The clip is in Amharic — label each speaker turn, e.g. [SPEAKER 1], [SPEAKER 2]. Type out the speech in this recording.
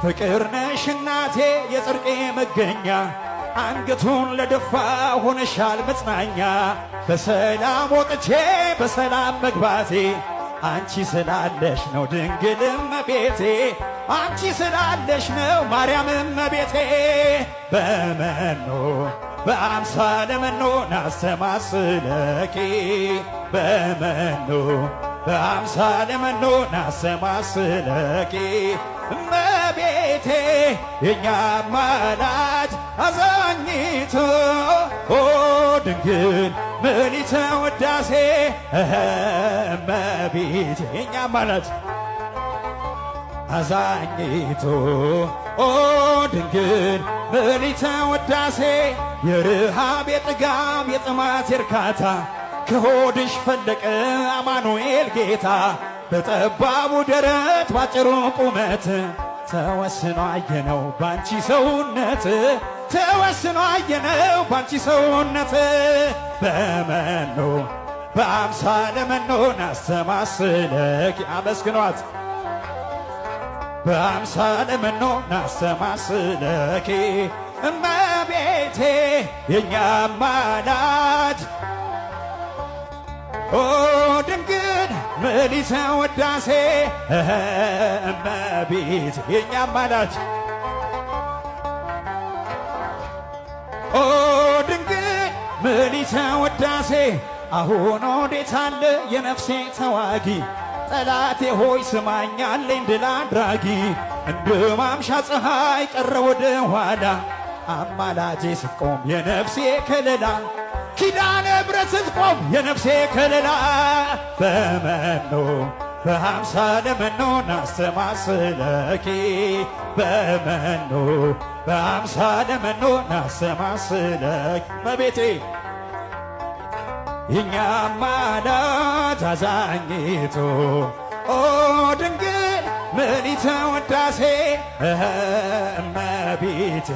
[SPEAKER 1] ፍቅር ነሽ እናቴ የጽድቄ መገኛ አንገቱን ለደፋ ሆነሻል መጽናኛ በሰላም ወጥቼ በሰላም መግባቴ አንቺ ስላለሽ ነው ድንግል እመቤቴ አንቺ ስላለሽ ነው ማርያም እመቤቴ በመኖ በአምሳለ መኖ ናስተማስለኪ በመኖ በአምሳለ መኖ ናስተማስለኪ እመቤቴ የኛ አማላጅ አዛኝቱ ድንግል ምልዕተ ውዳሴ እመቤቴ የኛ አማላጅ አዛኝቱ ድንግል ምልዕተ ውዳሴ የረሃብ የጥጋብ የጥማት የርካታ ከሆድሽ ፈለቀ አማኑኤል ጌታ በጠባቡ ደረት ባጭሩ ቁመት ተወስኖ አየነው ባንቺ ሰውነት ተወስኖ አየነው ባንቺ ሰውነት በመኖ በአምሳለ መኖ ናስተማስለኪ አመስግኗት በአምሳለ መኖ ናስተማስለኪ እመቤቴ የኛ አማላጅ ድንግል ምልዕተ ውዳሴ እመቤቴ የኛ አማላጅ ድንግል ምልዕተ ውዳሴ አሁን ወዴት አለ የነፍሴ ተዋጊ ጠላቴ ሆይ ስማኝ አለኝ ድል አድራጊ እንደ ማምሻ ፀሐይ ቀረ ወደ ኋላ አማላጄ ስትቆም የነፍሴ ከለላ ኪዳነ ምሕረት ስትቆም የነፍሴ ከለላ በመኖ በአምሳለ መኖ ናስተማስለኪ በመኖ በአምሳለ መኖ ናስተማስለኪ እመቤቴ የኛ አማላጅ አዛኝቱ ድንግል ምልዕተ ውዳሴ እመቤቴ